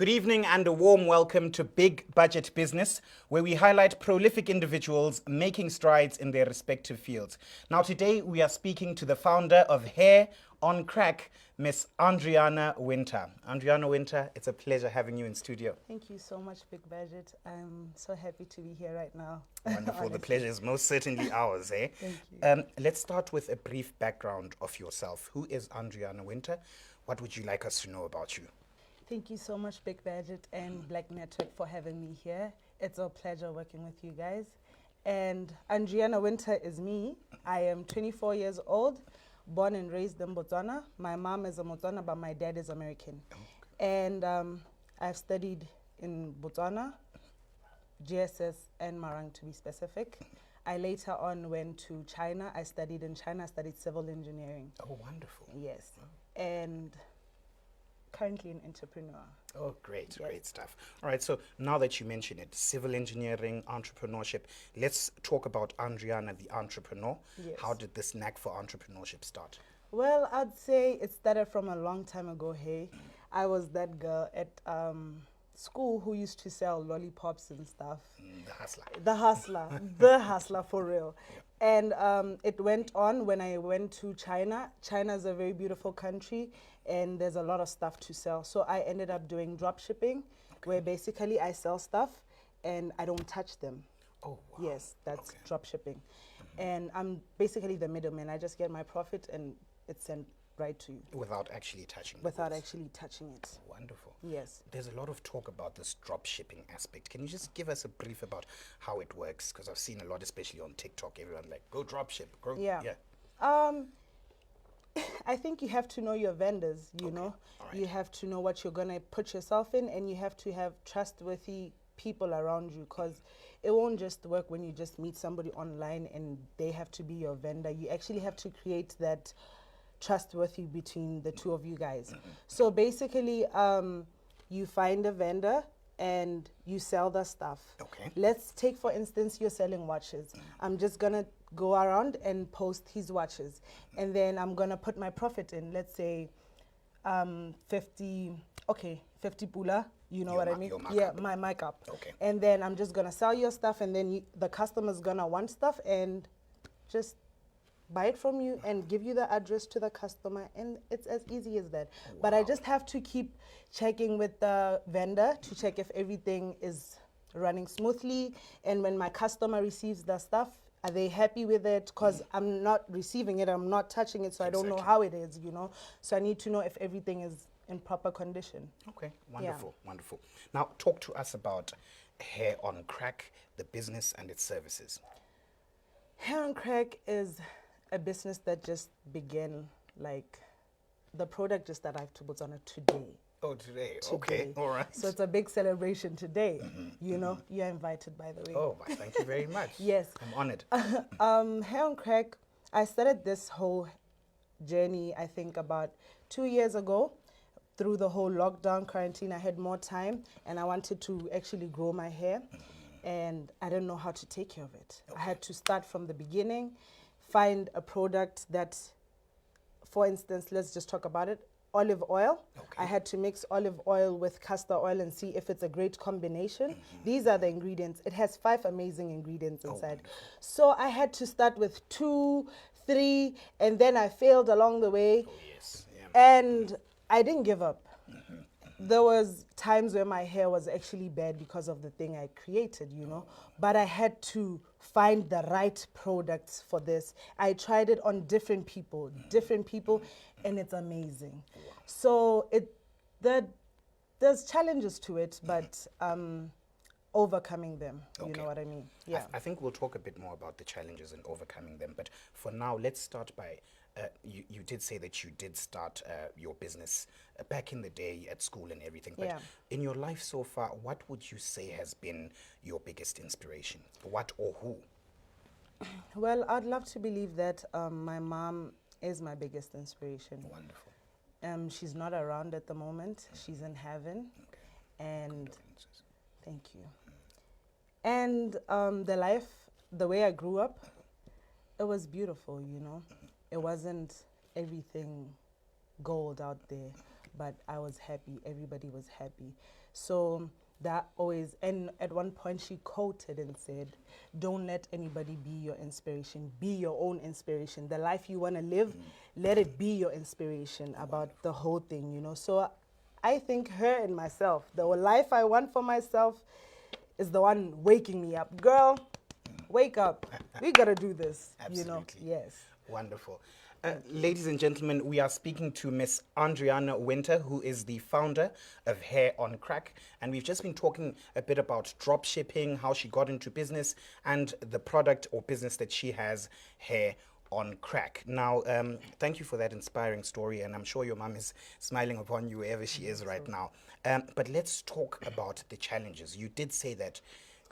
Good evening and a warm welcome to Big Budget Business, where we highlight prolific individuals making strides in their respective fields. Now, today we are speaking to the founder of Hair on Crack, Miss Andriana Winter. Andriana Winter, it's a pleasure having you in studio. Thank you so much, Big Budget. I'm so happy to be here right now. Wonderful. The pleasure is most certainly ours, eh? Thank you. Let's start with a brief background of yourself. Who is Andriana Winter? What would you like us to know about you? Thank you so much, Big Budget and Black Network, for having me here. It's a pleasure working with you guys. And Andriana Winter is me. I am 24 years old, born and raised in Botswana. My mom is a Botswana, but my dad is American. Okay. And I've studied in Botswana, GSS and Marang to be specific. I later on went to China. I studied in China. I studied civil engineering. Oh, wonderful. Yes. And currently an entrepreneur. Oh, great, Yes. great stuff. All right, so now that you mention it, civil engineering, entrepreneurship, let's talk about Andriana, the entrepreneur. Yes. How did this knack for entrepreneurship start? Well, I'd say it started from a long time ago, hey. I was that girl at school who used to sell lollipops and stuff. The hustler. The hustler, the hustler for real. And it went on when I went to China. China is a very beautiful country and there's a lot of stuff to sell. So I ended up doing drop shipping, where basically I sell stuff and I don't touch them. Oh, wow. Yes, that's Okay. drop shipping. And I'm basically the middleman. I just get my profit and it's sent right to you Without actually touching the without goods. actually touching it. Wonderful. Yes. There's a lot of talk about this drop shipping aspect. Can you just give us a brief about how it works? Because I've seen a lot, especially on TikTok, everyone like, go drop ship. Go. Yeah. I think you have to know your vendors, you know. All right. You have to know what you're going to put yourself in, and you have to have trustworthy people around you, because it won't just work when you just meet somebody online and they have to be your vendor. You actually have to create that trustworthy between the two of you guys. So basically, you find a vendor and you sell the stuff. Okay. Let's take, for instance, you're selling watches. I'm just going to go around and post his watches. And then I'm going to put my profit in. Let's say 50 pula. You know Your what I ma- mean? your Yeah, markup. my markup. Okay. And then I'm just going to sell your stuff, and then the customer's going to want stuff and just buy it from you and give you the address to the customer, and it's as easy as that. But I just have to keep checking with the vendor to check if everything is running smoothly, and when my customer receives the stuff, are they happy with it? Because I'm not receiving it, I'm not touching it, so I don't know Exactly. how it is, you know. So I need to know if everything is in proper condition. Okay, wonderful, wonderful. Now, talk to us about Hair on Crack, the business and its services. Hair on Crack is a business that just began, like, the product just arrived to Botswana today. Oh, today. Okay, Today. all right. So it's a big celebration today. You know, you're invited, by the way. Oh, thank you very much. Yes. I'm honored. Hair on Crack, I started this whole journey, I think, about 2 years ago. Through the whole lockdown quarantine, I had more time and I wanted to actually grow my hair, and I didn't know how to take care of it. I had to start from the beginning, find a product that, for instance, let's just talk about it, olive oil. Okay. I had to mix olive oil with castor oil and see if it's a great combination. These are the ingredients. It has 5 amazing ingredients inside. So I had to start with 2, 3, and then I failed along the way. Oh, yes. Yeah. And I didn't give up. There was times where my hair was actually bad because of the thing I created, you know. But I had to find the right products for this. I tried it on different people, and it's amazing. So there's challenges to it, but overcoming them, you Okay. know what I mean? Yeah. I think we'll talk a bit more about the challenges and overcoming them. But for now, let's start by, you did say that you did start your business back in the day at school and everything. But Yeah. in your life so far, what would you say has been your biggest inspiration? What or who? Well, I'd love to believe that my mom is my biggest inspiration. Wonderful. She's not around at the moment. She's in heaven. Okay. And Condolences. thank you. And the way I grew up, it was beautiful, you know. It wasn't everything gold out there. but I was happy. Everybody was happy. So that always, and at one point she quoted and said, don't let anybody be your inspiration. Be your own inspiration. The life you want to live, let it be your inspiration about the whole thing, you know. So I think her and myself, the life I want for myself is the one waking me up. Girl, wake up. We got to do this, Absolutely. you know. Yes. Wonderful. Ladies and gentlemen, we are speaking to Miss Andriana Winter, who is the founder of Hair on Crack. And we've just been talking a bit about drop shipping, how she got into business, and the product or business that she has, Hair on Crack. Now, thank you for that inspiring story, and I'm sure your mom is smiling upon you wherever she is right now. But let's talk about the challenges. You did say that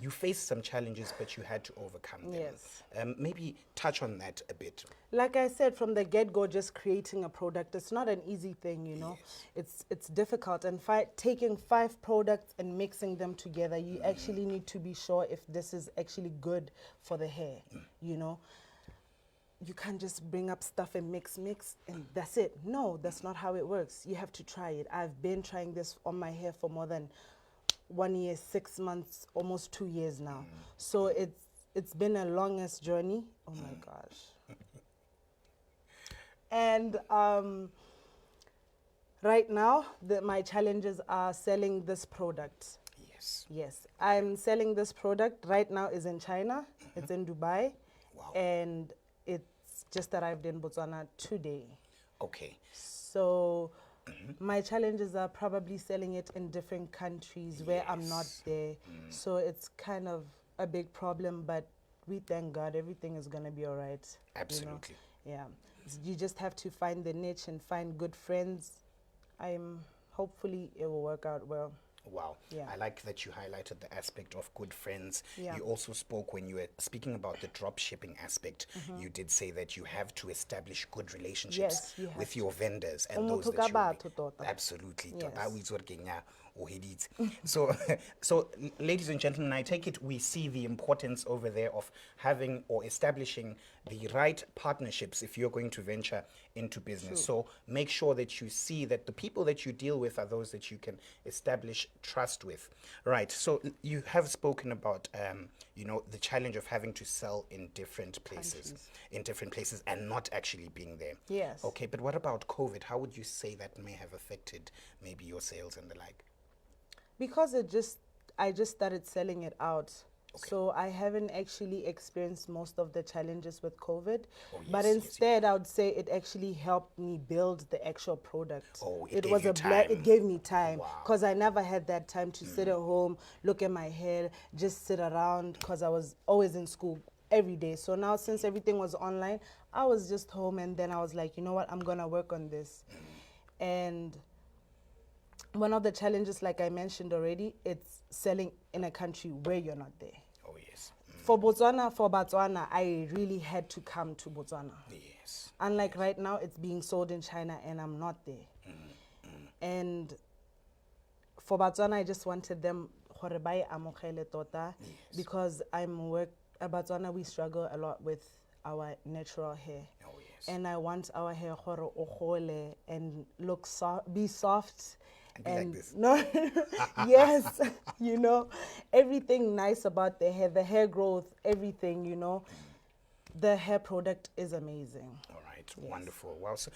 you faced some challenges, but you had to overcome them. Yes. Maybe touch on that a bit. Like I said, from the get-go, just creating a product, it's not an easy thing, you know. Yes. It's difficult. And taking 5 products and mixing them together, you actually need to be sure if this is actually good for the hair, you know. You can't just bring up stuff and mix, and that's it. No, that's not how it works. You have to try it. I've been trying this on my hair for more than 1 year, 6 months, almost 2 years now. So it's been a longest journey. Oh my gosh. And right now, my challenges are selling this product. Yes. Yes, I'm selling this product right now. Is in China. It's in Dubai. Wow. And it's just arrived in Botswana today. Okay. So my challenges are probably selling it in different countries where I'm not there. So it's kind of a big problem, but we thank God everything is going to be all right. Absolutely. You know? Yeah. You just have to find the niche and find good friends. Hopefully it will work out well. Wow. Yeah. I like that you highlighted the aspect of good friends. Yeah. You also spoke, when you were speaking about the drop shipping aspect, you did say that you have to establish good relationships Yes, you have with to. your vendors and those Umuntu that you kabatho tota. absolutely. Yes. Tota awizorgenya ohedit. So ladies and gentlemen, I take it we see the importance over there of having or establishing the right partnerships if you're going to venture into business. So make sure that you see that the people that you deal with are those that you can establish trust with. Right. So you have spoken about you know, the challenge of having to sell in different places, and not actually being there. Yes. Okay, but what about COVID? How would you say that may have affected maybe your sales and the like? Because I just started selling it out. Okay. So I haven't actually experienced most of the challenges with COVID. Oh, but yes, instead, I would say it actually helped me build the actual product. Oh, it gave was you a time. It gave me time, Wow. because I never had that time to sit at home, look at my hair, just sit around, because I was always in school every day. So now, since everything was online, I was just home, and then I was like, you know what, I'm gonna work on this. And one of the challenges, like I mentioned already, it's selling in a country where you're not there. Oh, yes. For Botswana, I really had to come to Botswana. Yes. Unlike right now, it's being sold in China and I'm not there. And for Botswana, I just wanted them gore ba e amogele tota, because Botswana, we struggle a lot with our natural hair. Oh, yes. And I want our hair gore o gole and look be soft. And like this. No, yes, you know, everything nice about the hair growth, everything, you know, the hair product is amazing. All right, wonderful. Well, so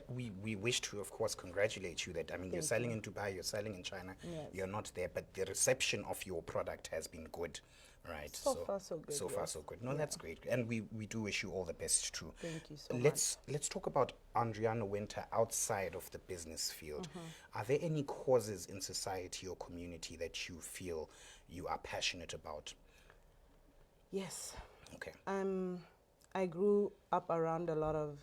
we wish to, of course, congratulate you that, I mean, you're selling in Dubai, you're selling in China, you're not there, but the reception of your product has been good. Right. So far, so good. So far, so good. No, that's great. And we do wish you all the best too. Thank you so much. Let's talk about Andriana Winter outside of the business field. Are there any causes in society or community that you feel you are passionate about? Yes. Okay. I grew up around a lot of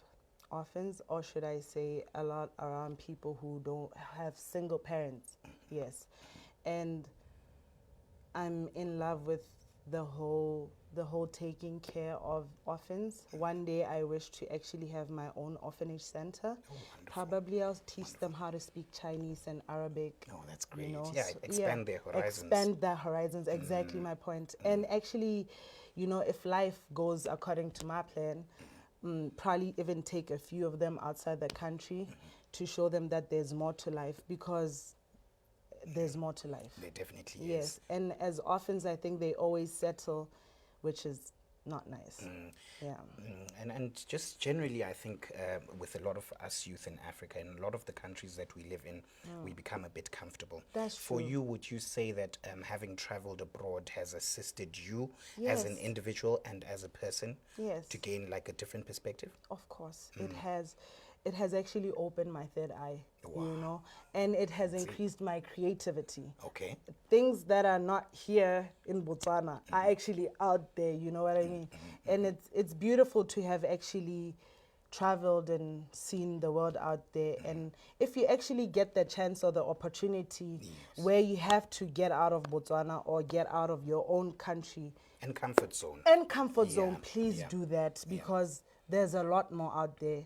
orphans, or should I say a lot around people who don't have single parents. Yes. And I'm in love with the whole taking care of orphans. One day I wish to actually have my own orphanage center. Oh, probably I'll teach them how to speak Chinese and Arabic. Oh, that's great. You know? Yeah, expand their horizons. Expand their horizons, exactly my point. And actually, you know, if life goes according to my plan, probably even take a few of them outside the country to show them that there's more to life, because there's more to life. There definitely is. Yes, and as orphans, I think they always settle, which is not nice. Yeah. And just generally, I think with a lot of us youth in Africa, in a lot of the countries that we live in, we become a bit comfortable. That's For true. you, would you say that having traveled abroad has assisted you as an Yes. individual and as a person Yes. to gain like a different perspective? Of course, it has. It has actually opened my third eye, Wow. you know, and it has increased my creativity. Okay. Things that are not here in Botswana are actually out there, you know what I mean? And it's beautiful to have actually traveled and seen the world out there. And if you actually get the chance or the opportunity where you have to get out of Botswana or get out of your own country And comfort zone. and comfort Yeah, zone, please yeah. do that, because there's a lot more out there.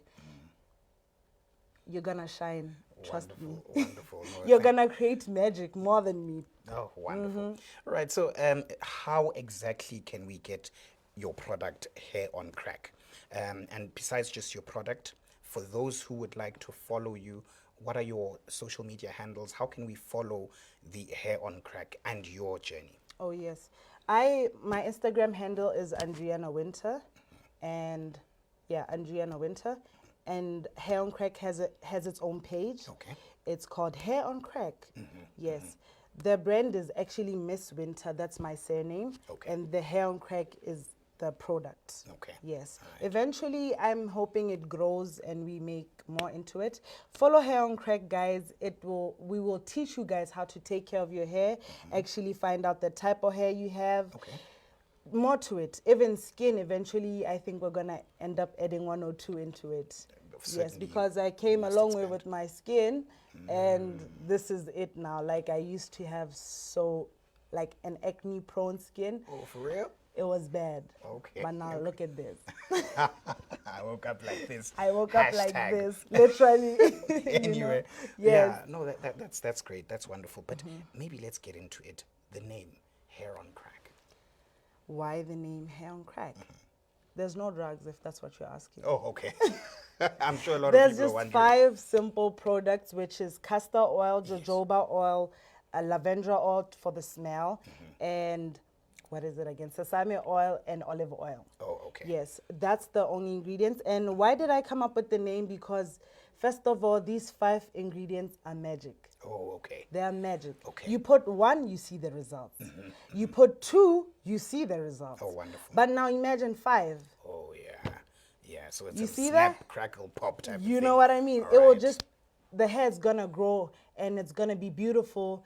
You're gonna shine, trust me. Wonderful. No, You're thank- gonna create magic more than me. Oh, wonderful. Right. So, how exactly can we get your product Hair on Crack? And besides just your product, for those who would like to follow you, what are your social media handles? How can we follow the Hair on Crack and your journey? Oh yes, my Instagram handle is Andriana Winter, and Andriana Winter, and Hair on Crack has its own page. Okay. It's called Hair on Crack. Yes, the brand is actually Miss Winter. That's my surname. Okay. And the Hair on Crack is the product. Okay. Yes. Eventually, I'm hoping it grows and we make more into it. Follow Hair on Crack, guys. We will teach you guys how to take care of your hair. Actually, find out the type of hair you have. Okay. More to it. Even skin. Eventually, I think we're gonna end up adding 1 or 2 into it. Yes, Certainly, because I you came a must long way expand. with my skin, and this is it now. Like, I used to have an acne prone skin. Oh, for real? It was bad. Okay. But now look at this. I woke up like this. I woke up like Hashtag. this, literally. you know? Anyway, Yes. yeah, no, that's great. That's wonderful. But maybe let's get into it. The name, Hair on Crack. Why the name Hair on Crack? There's no drugs, if that's what you're asking. Oh, okay. I'm sure a lot There's of people are just wondering. 5 simple products, which is castor oil, jojoba oil, lavender oil for the smell, and what is it again? Sesame oil and olive oil. Oh, okay. Yes, that's the only ingredients. And why did I come up with the name? Because first of all, these 5 ingredients are magic. Oh, okay. They are magic. Okay. You put 1, you see the results. You put 2, you see the results. Oh, wonderful. But now imagine 5. Oh, yeah. Yeah, so it's You a see snap, that? crackle, pop type of You thing. know what I mean? All It will right. just, the hair's gonna grow and it's gonna be beautiful.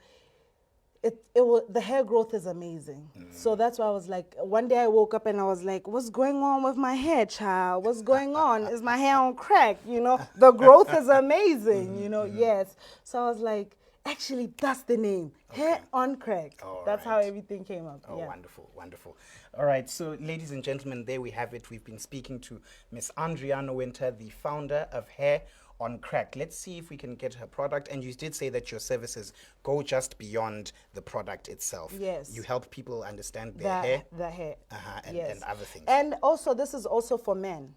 The hair growth is amazing. So that's why I was like, one day I woke up and I was like, what's going on with my hair, child? What's going on? Is my hair on crack? You know, the growth is amazing, you know, yes. So I was like, actually, that's the name, Hair on Crack. All That's how right. everything came up. Oh, yeah. wonderful, wonderful. All right, so ladies and gentlemen, there we have it. We've been speaking to Miss Andriana Winter, the founder of Hair on Crack. Let's see if we can get her product. And you did say that your services go just beyond the product itself. Yes. You help people understand their hair. The hair. And other things. And also, this is also for men.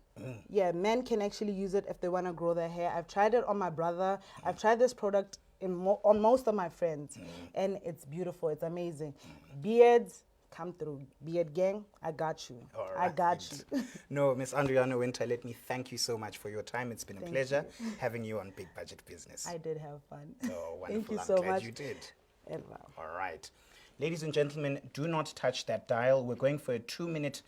Yeah, men can actually use it if they want to grow their hair. I've tried it on my brother. I've tried this product on most of my friends. And it's beautiful. It's amazing. Beards, come through. Beard gang, I got you. All I right. got you. No, Miss Andriana Winter, let me thank you so much for your time. It's been a pleasure having you on Big Budget Business. I did have fun. Oh, wonderful. Thank you I'm so glad much. you did. And wow. All right. Ladies and gentlemen, do not touch that dial. We're going for a 2-minute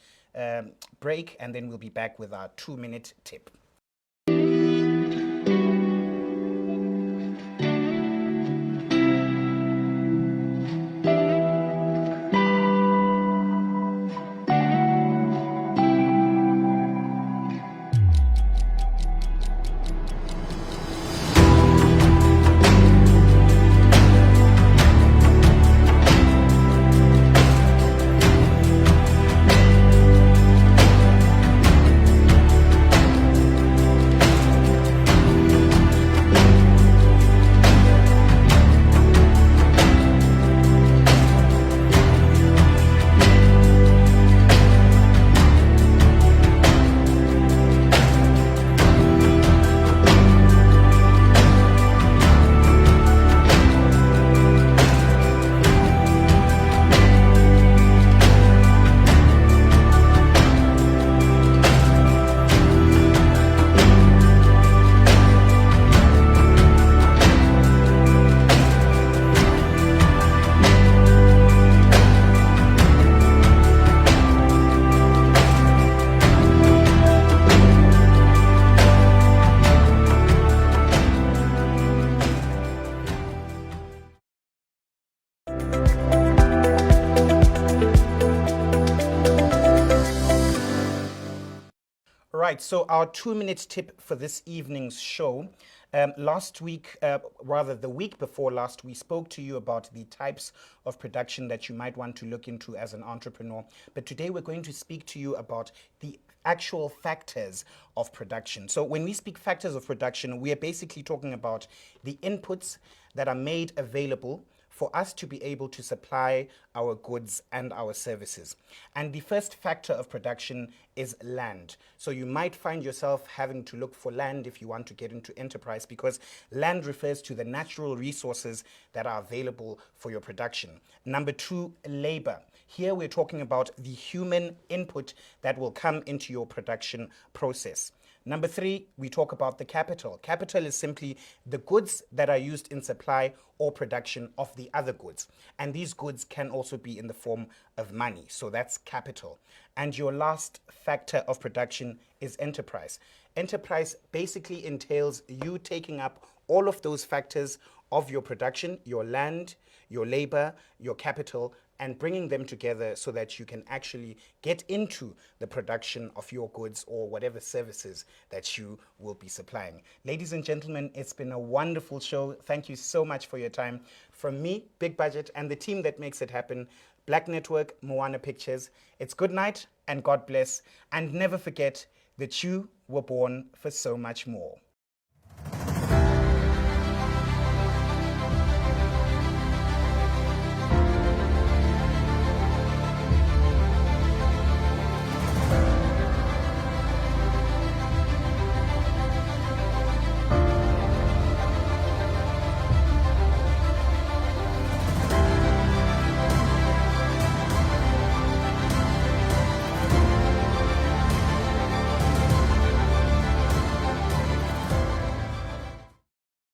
break, and then we'll be back with our 2-minute tip. right, so our 2-minute tip for this evening's show. Last week, rather the week before last, we spoke to you about the types of production that you might want to look into as an entrepreneur. But today we're going to speak to you about the actual factors of production. So when we speak factors of production, we are basically talking about the inputs that are made available for us to be able to supply our goods and our services. And the first factor of production is land. So you might find yourself having to look for land if you want to get into enterprise, because land refers to the natural resources that are available for your production. Number 2, labor. Here we're talking about the human input that will come into your production process. Number 3, we talk about the capital. Capital is simply the goods that are used in supply or production of the other goods. And these goods can also be in the form of money. So that's capital. And your last factor of production is enterprise. Enterprise basically entails you taking up all of those factors of your production, your land, your labor, your capital, and bringing them together so that you can actually get into the production of your goods or whatever services that you will be supplying. Ladies and gentlemen, it's been a wonderful show. Thank you so much for your time. From me, Big Budget, and the team that makes it happen, Black Network, Moana Pictures, it's good night and God bless. And never forget that you were born for so much more.